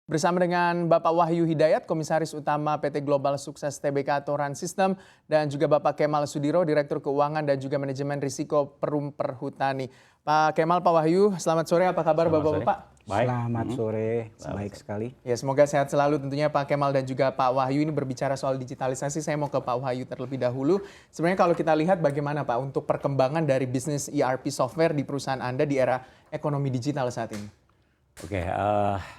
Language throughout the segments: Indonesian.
Bersama dengan Bapak Wahyu Hidayat, Komisaris Utama PT Global Sukses Tbk Toran System, dan juga Bapak Kemal Sudiro, Direktur Keuangan dan juga Manajemen Risiko Perum Perhutani. Pak Kemal, Pak Wahyu, selamat sore. Apa kabar Bapak-Bapak? Baik. Selamat sore, baik sekali. Ya, semoga sehat selalu tentunya Pak Kemal dan juga Pak Wahyu. Ini berbicara soal digitalisasi, saya mau ke Pak Wahyu terlebih dahulu. Sebenarnya kalau kita lihat bagaimana Pak untuk perkembangan dari bisnis ERP software di perusahaan Anda di era ekonomi digital saat ini? Oke,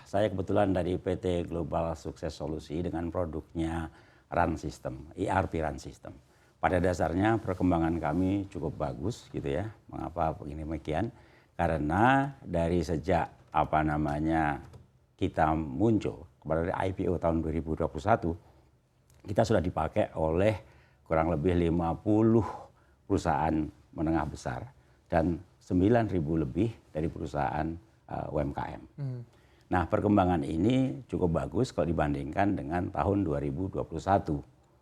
saya kebetulan dari PT Global Sukses Solusi dengan produknya Run System, ERP Run System. Pada dasarnya perkembangan kami cukup bagus gitu ya. Mengapa begini demikian? Karena dari sejak kita muncul kepada IPO tahun 2021, kita sudah dipakai oleh kurang lebih 50 perusahaan menengah besar dan 9.000 lebih dari perusahaan UMKM. Nah, perkembangan ini cukup bagus kalau dibandingkan dengan tahun 2021.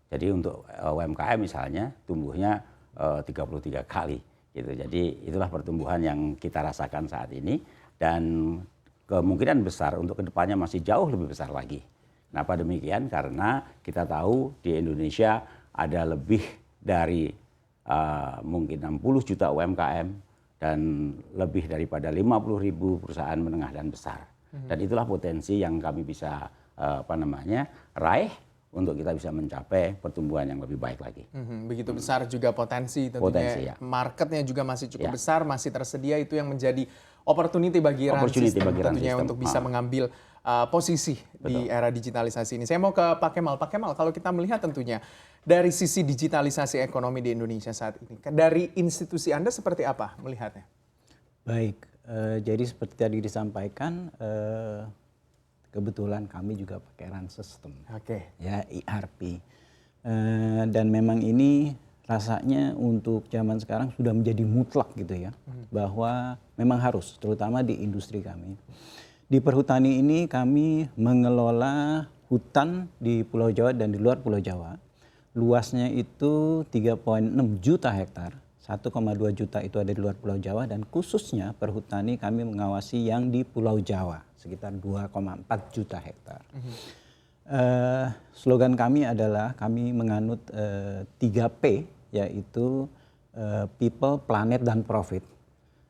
Jadi untuk UMKM misalnya tumbuhnya 33 kali gitu. Jadi itulah pertumbuhan yang kita rasakan saat ini dan kemungkinan besar untuk kedepannya masih jauh lebih besar lagi. Kenapa demikian? Karena kita tahu di Indonesia ada lebih dari mungkin 60 juta UMKM dan lebih daripada 50.000 perusahaan menengah dan besar. Dan itulah potensi yang kami bisa raih untuk kita bisa mencapai pertumbuhan yang lebih baik lagi. Begitu besar juga potensi tentunya. Ya. Marketnya juga masih cukup besar, masih tersedia, itu yang menjadi opportunity bagi Run System tentunya untuk bisa mengambil posisi di era digitalisasi ini. Saya mau ke Pak Kemal. Pak Kemal, kalau kita melihat tentunya dari sisi digitalisasi ekonomi di Indonesia saat ini, dari institusi Anda seperti apa melihatnya? Baik, jadi seperti tadi disampaikan, kebetulan kami juga pakai Run System, ya ERP, dan memang ini rasanya untuk zaman sekarang sudah menjadi mutlak gitu ya, bahwa memang harus, terutama di industri kami. Di perhutani ini kami mengelola hutan di Pulau Jawa dan di luar Pulau Jawa. Luasnya itu 3,6 juta hektar, 1,2 juta itu ada di luar Pulau Jawa, dan khususnya perhutani kami mengawasi yang di Pulau Jawa, sekitar 2,4 juta hektar. Slogan kami adalah kami menganut 3P, yaitu People, Planet, dan Profit.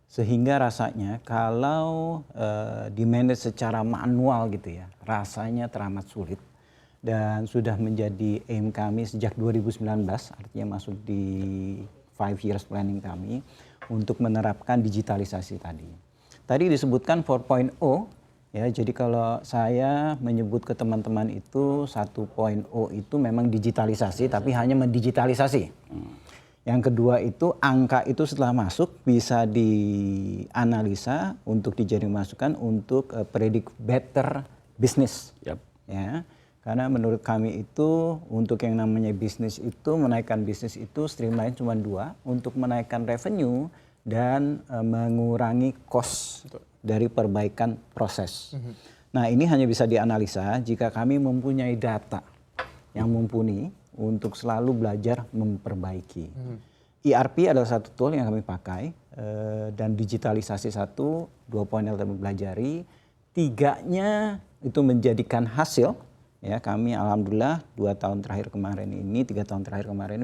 Sehingga rasanya kalau di-manage secara manual gitu ya, rasanya teramat sulit. Dan sudah menjadi aim kami sejak 2019, artinya masuk di 5 years planning kami untuk menerapkan digitalisasi tadi. Tadi disebutkan 4.0, ya, jadi kalau saya menyebut ke teman-teman itu 1.0 itu memang digitalisasi, tapi hanya mendigitalisasi. Yang kedua itu angka itu setelah masuk bisa dianalisa untuk dijadikan masukan untuk predict better business. Ya, karena menurut kami itu untuk yang namanya bisnis itu, menaikkan bisnis itu streamline cuma dua, untuk menaikkan revenue dan mengurangi cost dari perbaikan proses. Nah, ini hanya bisa dianalisa jika kami mempunyai data yang mumpuni untuk selalu belajar memperbaiki. ERP adalah satu tool yang kami pakai, dan digitalisasi 2.0 kami pelajari, 3-nya itu menjadikan hasil. Ya, kami alhamdulillah 3 tahun terakhir kemarin ini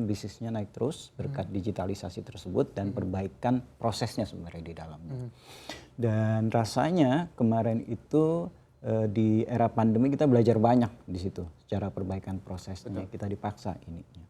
bisnisnya naik terus berkat digitalisasi tersebut dan perbaikan prosesnya sebenarnya di dalamnya. Dan rasanya kemarin itu di era pandemi kita belajar banyak di situ secara perbaikan prosesnya. Kita dipaksa ininya.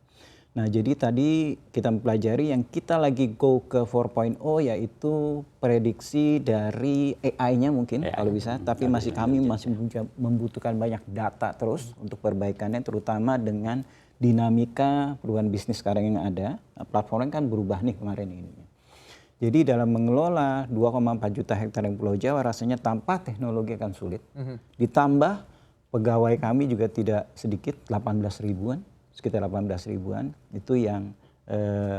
Nah, jadi tadi kita mempelajari yang kita lagi go ke 4.0 yaitu prediksi dari AI-nya mungkin kalau bisa, tapi kami masih membutuhkan banyak data terus untuk perbaikannya, terutama dengan dinamika perubahan bisnis sekarang yang ada. Platformnya kan berubah nih kemarin ini. Jadi dalam mengelola 2,4 juta hektar yang Pulau Jawa rasanya tanpa teknologi akan sulit. Ditambah pegawai kami juga tidak sedikit, 18 ribuan. Sekitar 18 ribuan itu yang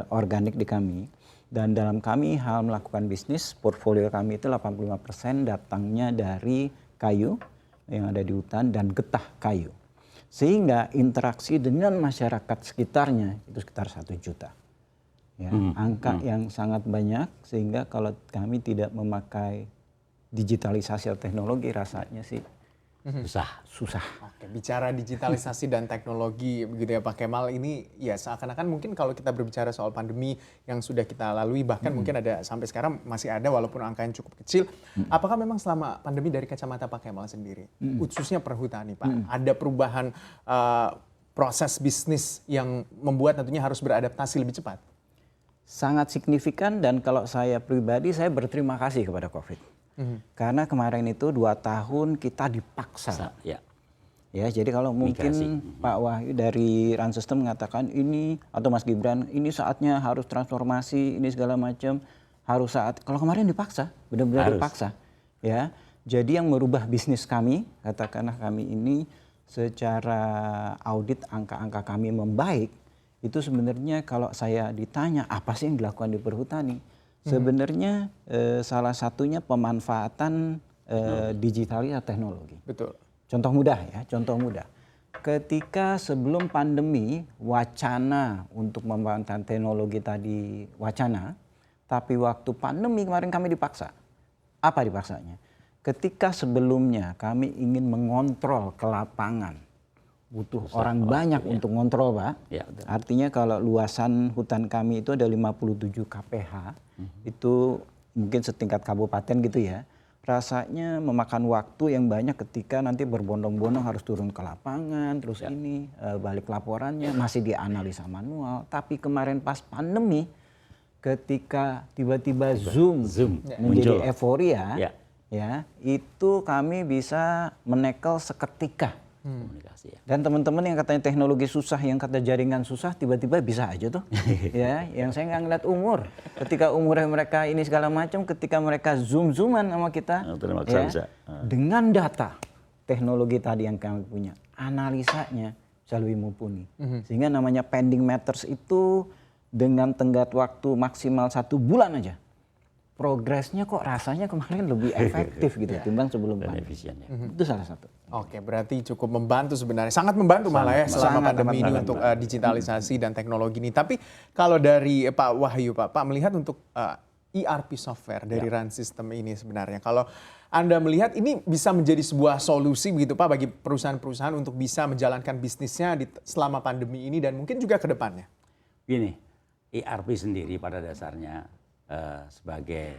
organik di kami. Dan dalam kami hal melakukan bisnis, portfolio kami itu 85% datangnya dari kayu yang ada di hutan dan getah kayu. Sehingga interaksi dengan masyarakat sekitarnya itu sekitar 1 juta. Ya, angka yang sangat banyak, sehingga kalau kami tidak memakai digitalisasi atau teknologi rasanya sih susah. Oke, bicara digitalisasi dan teknologi begitu ya Pak Kemal, ini ya seakan-akan mungkin kalau kita berbicara soal pandemi yang sudah kita lalui, bahkan mungkin ada sampai sekarang masih ada walaupun angkanya cukup kecil. Apakah memang selama pandemi dari kacamata Pak Kemal sendiri, khususnya perhutani Pak, ada perubahan proses bisnis yang membuat tentunya harus beradaptasi lebih cepat? Sangat signifikan, dan kalau saya pribadi saya berterima kasih kepada COVID. Karena kemarin itu 2 tahun kita dipaksa. Ya, jadi kalau mungkin Pak Wahyu dari Run System mengatakan ini, atau Mas Gibran, ini saatnya harus transformasi, ini segala macam, harus saat. Kalau kemarin dipaksa, benar-benar dipaksa. Ya, jadi yang merubah bisnis kami, katakanlah kami ini secara audit angka-angka kami membaik, itu sebenarnya kalau saya ditanya apa sih yang dilakukan di perhutani, sebenarnya salah satunya pemanfaatan digitalisasi teknologi. Betul. Contoh mudah ya, contoh mudah. Ketika sebelum pandemi wacana untuk memanfaatkan teknologi tadi wacana, tapi waktu pandemi kemarin kami dipaksa. Apa dipaksanya? Ketika sebelumnya kami ingin mengontrol ke lapangan, butuh orang banyak untuk ngontrol, Pak. Artinya kalau luasan hutan kami itu ada 57 kph, itu mungkin setingkat kabupaten gitu ya. Rasanya memakan waktu yang banyak ketika nanti berbondong-bondong harus turun ke lapangan, terus ini balik laporannya masih dianalisa manual. Tapi kemarin pas pandemi, ketika tiba-tiba Zoom menjadi euforia, ya itu kami bisa menekel seketika. Komunikasi ya. Dan teman-teman yang katanya teknologi susah, yang kata jaringan susah, tiba-tiba bisa aja tuh. Ya, yang saya nggak ngeliat umur. Ketika umurnya mereka ini segala macam, ketika mereka zoom-zooman sama kita, ya, dengan data teknologi tadi yang kami punya, analisanya bisa lebih mumpuni. Sehingga namanya pending matters itu dengan tenggat waktu maksimal 1 bulan aja, progresnya kok rasanya kemarin lebih efektif gitu timbang sebelum pandemi. Itu salah satu. Oke, berarti cukup membantu sebenarnya. Sangat membantu malah ya selama pandemi ini untuk digitalisasi dan teknologi ini. Tapi kalau dari Pak Wahyu, Pak melihat untuk ERP software dari Run System ini sebenarnya, kalau Anda melihat ini bisa menjadi sebuah solusi begitu Pak bagi perusahaan-perusahaan untuk bisa menjalankan bisnisnya selama pandemi ini dan mungkin juga ke depannya? Gini, ERP sendiri pada dasarnya sebagai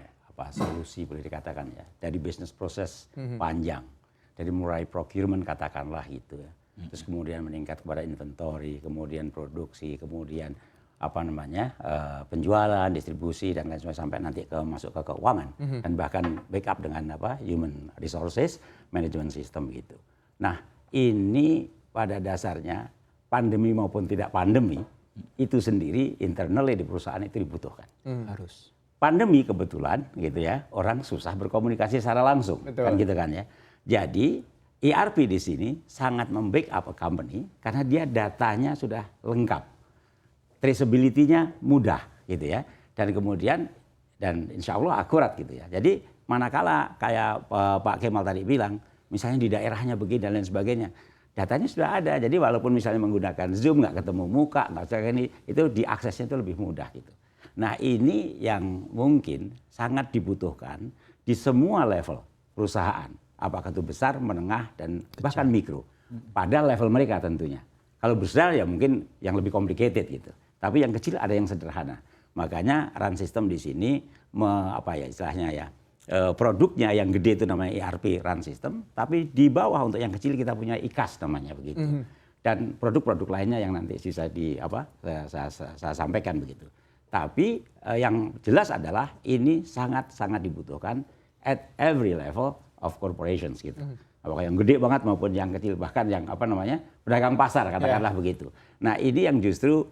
solusi boleh dikatakan ya dari bisnis proses panjang, dari mulai procurement katakanlah gitu ya, terus kemudian meningkat kepada inventory, kemudian produksi, kemudian penjualan, distribusi dan lain sebagainya sampai nanti masuk ke keuangan dan bahkan backup dengan human resources management system gitu. Nah ini pada dasarnya pandemi maupun tidak pandemi itu sendiri internally di perusahaan itu dibutuhkan. Harus. Pandemi kebetulan gitu ya, orang susah berkomunikasi secara langsung. Betul. Kan gitu kan ya. Jadi ERP di sini sangat membackup company karena dia datanya sudah lengkap. Traceability-nya mudah gitu ya. Dan kemudian dan insya Allah akurat gitu ya. Jadi manakala kayak Pak Kemal tadi bilang, misalnya di daerahnya begini dan lain sebagainya, datanya sudah ada. Jadi walaupun misalnya menggunakan Zoom nggak ketemu muka, nggak sebagainya, itu diaksesnya itu lebih mudah gitu. Nah ini yang mungkin sangat dibutuhkan di semua level perusahaan, apakah itu besar, menengah, dan bahkan mikro. Pada level mereka tentunya. Kalau besar ya mungkin yang lebih complicated gitu. Tapi yang kecil ada yang sederhana. Makanya Run System di sini istilahnya ya produknya yang gede itu namanya ERP Run System, tapi di bawah untuk yang kecil kita punya IKAS namanya begitu. Dan produk-produk lainnya yang nanti bisa saya sampaikan begitu. Tapi yang jelas adalah ini sangat-sangat dibutuhkan at every level of corporations gitu. Apakah yang gede banget maupun yang kecil, bahkan yang pedagang pasar katakanlah begitu. Nah ini yang justru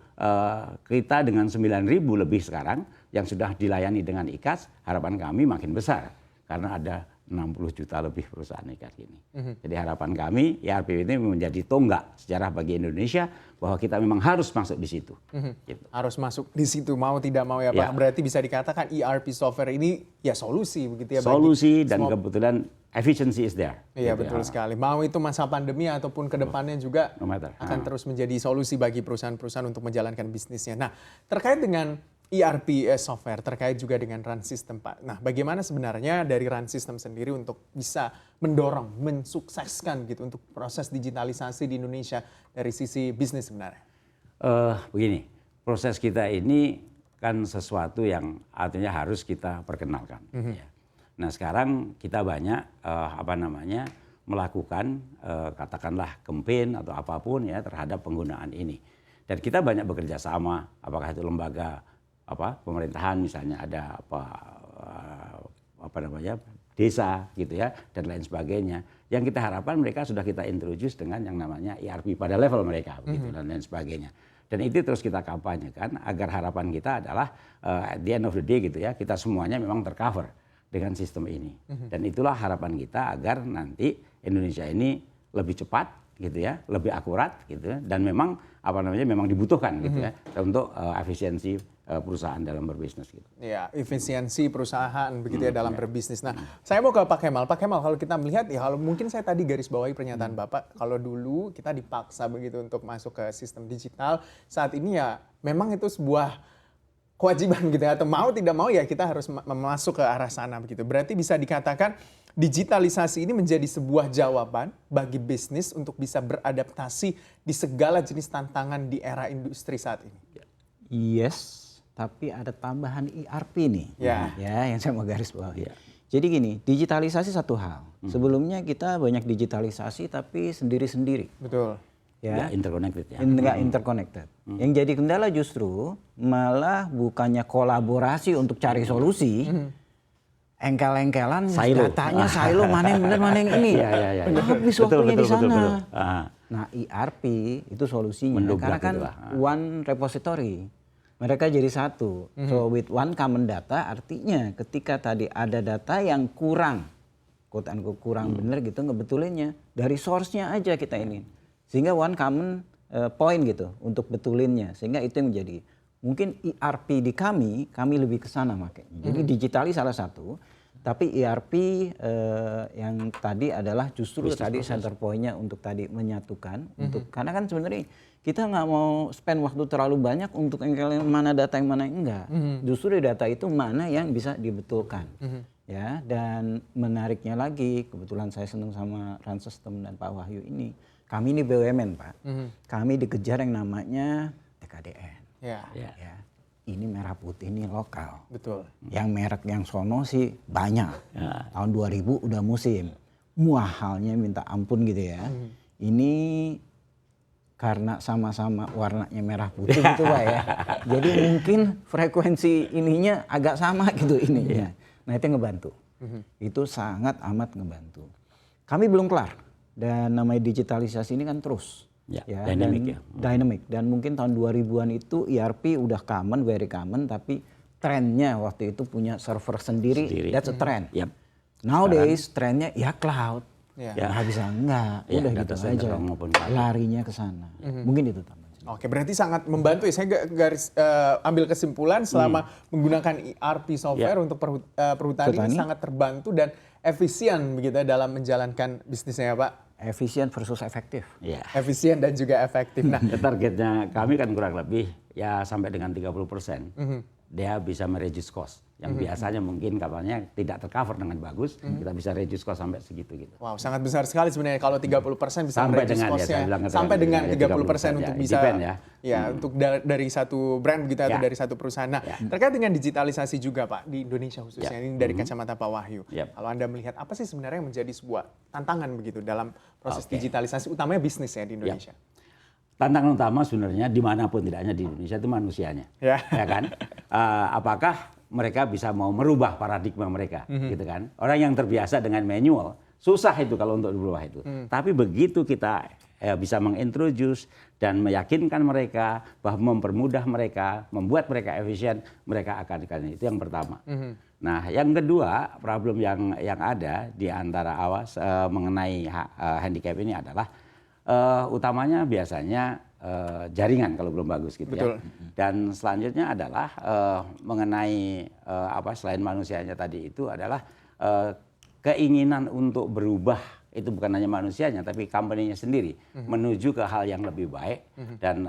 kita dengan 9.000 lebih sekarang yang sudah dilayani dengan IKAS, harapan kami makin besar karena ada 60 juta lebih perusahaan IKAS ini. Jadi harapan kami ERP ini menjadi tonggak sejarah bagi Indonesia bahwa kita memang harus masuk di situ. Gitu. Harus masuk di situ mau tidak mau ya Pak. Ya. Berarti bisa dikatakan ERP software ini ya solusi begitu ya. Solusi dan kebetulan efficiency is there. Iya gitu betul sekali. Mau itu masa pandemi ataupun ke depannya juga akan terus menjadi solusi bagi perusahaan-perusahaan untuk menjalankan bisnisnya. Nah terkait dengan ERP software terkait juga dengan run system, Pak. Nah, bagaimana sebenarnya dari run system sendiri untuk bisa mendorong, mensukseskan gitu untuk proses digitalisasi di Indonesia dari sisi bisnis sebenarnya? Begini, proses kita ini kan sesuatu yang artinya harus kita perkenalkan. Ya. Nah, sekarang kita banyak melakukan katakanlah campaign atau apapun ya terhadap penggunaan ini. Dan kita banyak bekerja sama, apakah itu lembaga pemerintahan misalnya ada desa gitu ya dan lain sebagainya. Yang kita harapkan mereka sudah kita introduce dengan yang namanya ERP pada level mereka begitu dan lain sebagainya. Dan itu terus kita kampanyekan agar harapan kita adalah at the end of the day gitu ya, kita semuanya memang tercover dengan sistem ini. Dan itulah harapan kita agar nanti Indonesia ini lebih cepat gitu ya, lebih akurat gitu ya, dan memang memang dibutuhkan gitu ya untuk efisiensi perusahaan dalam berbisnis gitu. Ya, efisiensi perusahaan begitu ya dalam berbisnis. Nah, saya mau ke Pak Kemal. Pak Kemal, kalau kita melihat ya, kalau mungkin saya tadi garis bawahi pernyataan Bapak, kalau dulu kita dipaksa begitu untuk masuk ke sistem digital, saat ini ya memang itu sebuah kewajiban gitu ya, atau mau tidak mau ya kita harus masuk ke arah sana begitu. Berarti bisa dikatakan digitalisasi ini menjadi sebuah jawaban bagi bisnis untuk bisa beradaptasi di segala jenis tantangan di era industri saat ini. Yes, tapi ada tambahan ERP nih, ya yang saya mau garis bawahi. Jadi gini, digitalisasi satu hal. Sebelumnya kita banyak digitalisasi tapi sendiri-sendiri. Betul. Ya, interconnected ya. Enggak interconnected. Yang jadi kendala justru malah bukannya kolaborasi untuk cari solusi, engkel-engkelan datanya silo, mana yang benar mana yang ini. Habis waktunya di sana. Nah, ERP itu solusinya karena kan one repository. Mereka jadi satu. So with one common data artinya ketika tadi ada data yang kurang, quote unquote kurang benar gitu ngebetulinnya dari source-nya aja kita ini. Sehingga one common point gitu untuk betulinnya. Sehingga itu yang menjadi mungkin ERP di kami lebih ke sana makanya. Jadi digitali salah satu, tapi ERP yang tadi adalah justru business tadi process. Center point-nya untuk tadi menyatukan untuk karena kan sebenarnya kita nggak mau spend waktu terlalu banyak untuk yang mana data yang mana yang enggak. Justru di data itu mana yang bisa dibetulkan. Ya, dan menariknya lagi, kebetulan saya senang sama Run System dan Pak Wahyu ini. Kami ini BUMN, Pak. Kami dikejar yang namanya TKDN. Ya. Ini merah putih ini lokal. Betul. Yang merek yang sono sih banyak. Tahun 2000 udah musim. Muahalnya minta ampun gitu ya. Ini karena sama-sama warnanya merah putih gitu Pak ya. Jadi mungkin frekuensi ininya agak sama gitu ininya. Nah itu yang ngebantu. Itu sangat amat ngebantu. Kami belum kelar. Dan namanya digitalisasi ini kan terus. Dynamic. Dan mungkin tahun 2000-an itu ERP udah common, very common. Tapi trennya waktu itu punya server sendiri. That's a trend. Nowadays trennya ya cloud. Nggak bisa enggak, udah gitu aja. Larinya ke sana. Mungkin itu tambahan. Oke, berarti sangat membantu ya. Saya ambil kesimpulan selama menggunakan ERP software untuk perhutani ini sangat terbantu dan efisien begitu dalam menjalankan bisnisnya ya Pak. Efisien versus efektif. Efisien dan juga efektif. Nah, targetnya kami kan kurang lebih ya sampai dengan 30%. Dia bisa mereduce cost. Yang biasanya mungkin kapalnya tidak tercover dengan bagus, kita bisa reduce cost sampai segitu gitu. Wow, sangat besar sekali sebenarnya kalau 30% bisa mereduce cost-nya. Sampai dengan 30% untuk bisa untuk dari satu brand begitu atau dari satu perusahaan. Nah, terkait dengan digitalisasi juga Pak di Indonesia khususnya ini dari kacamata Pak Wahyu. Kalau Anda melihat apa sih sebenarnya yang menjadi sebuah tantangan begitu dalam proses digitalisasi utamanya bisnis ya di Indonesia? Tantangan utama sebenarnya dimanapun tidak hanya di Indonesia itu manusianya, ya kan? Apakah mereka bisa mau merubah paradigma mereka, gitu kan? Orang yang terbiasa dengan manual susah itu kalau untuk berubah itu. Tapi begitu kita bisa mengintroduce dan meyakinkan mereka bahwa mempermudah mereka, membuat mereka efisien, mereka akan itu yang pertama. Nah, yang kedua problem yang ada di antara mengenai handicap ini adalah utamanya biasanya jaringan kalau belum bagus gitu. Betul. Ya. Dan selanjutnya adalah mengenai selain manusianya tadi itu adalah keinginan untuk berubah itu bukan hanya manusianya tapi company-nya sendiri menuju ke hal yang lebih baik dan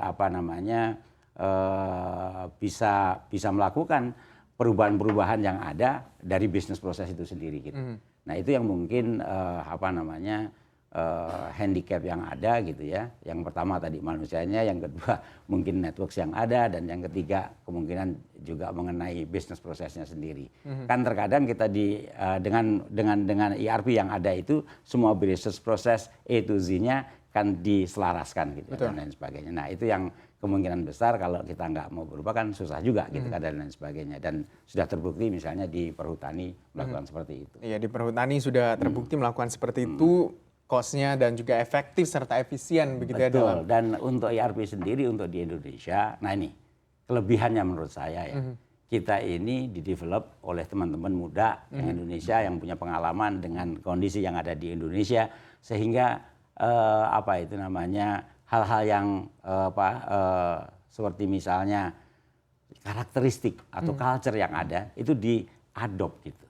bisa melakukan perubahan-perubahan yang ada dari bisnis proses itu sendiri gitu. Nah itu yang mungkin handicap yang ada gitu ya. Yang pertama tadi manusianya, yang kedua mungkin networks yang ada, dan yang ketiga kemungkinan juga mengenai bisnis prosesnya sendiri. Kan terkadang kita dengan ERP yang ada itu semua bisnis proses A to Z-nya kan diselaraskan gitu ya, dan lain sebagainya. Nah itu yang kemungkinan besar kalau kita nggak mau berubah kan susah juga gitu kan, dan lain sebagainya. Dan sudah terbukti misalnya di perhutani melakukan seperti itu. Iya, di perhutani sudah terbukti melakukan seperti itu. Cost-nya dan juga efektif serta efisien begitu ya dalam. Dan untuk ERP sendiri untuk di Indonesia, nah ini kelebihannya menurut saya ya. Kita ini didevelop oleh teman-teman muda yang Indonesia yang punya pengalaman dengan kondisi yang ada di Indonesia, sehingga hal-hal yang seperti misalnya karakteristik atau culture yang ada itu diadopt gitu.